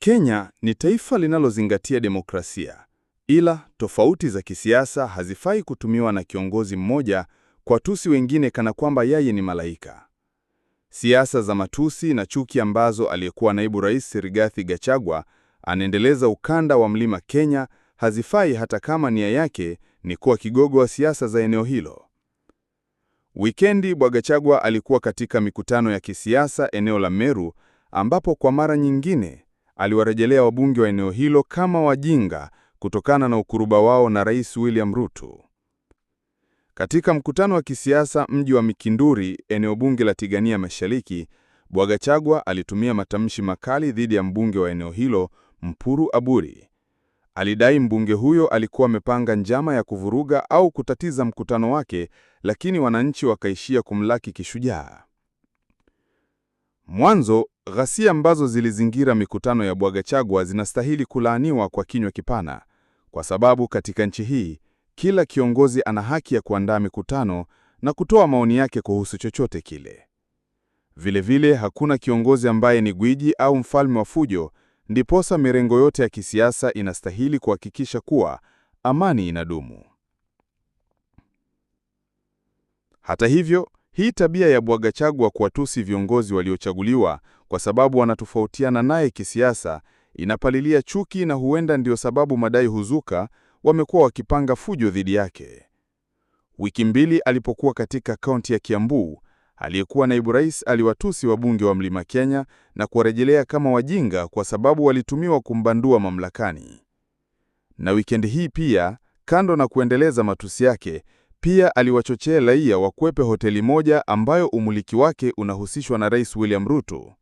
Kenya ni taifa linalozingatia demokrasia, ila tofauti za kisiasa hazifai kutumiwa na kiongozi mmoja kuwatusi wengine kana kwamba yeye ni malaika. Siasa za matusi na chuki ambazo aliyekuwa naibu rais Rigathi Gachagua anaendeleza ukanda wa Mlima Kenya hazifai hata kama nia yake ni kuwa kigogo wa siasa za eneo hilo. Wikendi Bwana Gachagua alikuwa katika mikutano ya kisiasa eneo la Meru, ambapo kwa mara nyingine aliwarejelea wabunge wa eneo hilo kama wajinga kutokana na ukuruba wao na Rais William Ruto. Katika mkutano wa kisiasa mji wa Mikinduri, eneo bunge la Tigania Mashariki, Bwana Gachagua alitumia matamshi makali dhidi ya mbunge wa eneo hilo, Mpuru Aburi. Alidai mbunge huyo alikuwa amepanga njama ya kuvuruga au kutatiza mkutano wake, lakini wananchi wakaishia kumlaki kishujaa. Mwanzo, ghasia ambazo zilizingira mikutano ya Bwana Gachagua zinastahili kulaaniwa kwa kinywa kipana, kwa sababu katika nchi hii kila kiongozi ana haki ya kuandaa mikutano na kutoa maoni yake kuhusu chochote kile. Vilevile hakuna kiongozi ambaye ni gwiji au mfalme wa fujo, ndiposa mirengo yote ya kisiasa inastahili kuhakikisha kuwa amani inadumu. Hata hivyo, hii tabia ya Bwana Gachagua kuwatusi viongozi waliochaguliwa kwa sababu wanatofautiana naye kisiasa inapalilia chuki, na huenda ndio sababu madai huzuka wamekuwa wakipanga fujo dhidi yake. Wiki mbili alipokuwa katika kaunti ya Kiambu, aliyekuwa naibu rais aliwatusi wabunge wa Mlima Kenya na kuwarejelea kama wajinga kwa sababu walitumiwa kumbandua mamlakani. Na wikendi hii pia, kando na kuendeleza matusi yake, pia aliwachochea raia wakwepe hoteli moja ambayo umiliki wake unahusishwa na Rais William Ruto.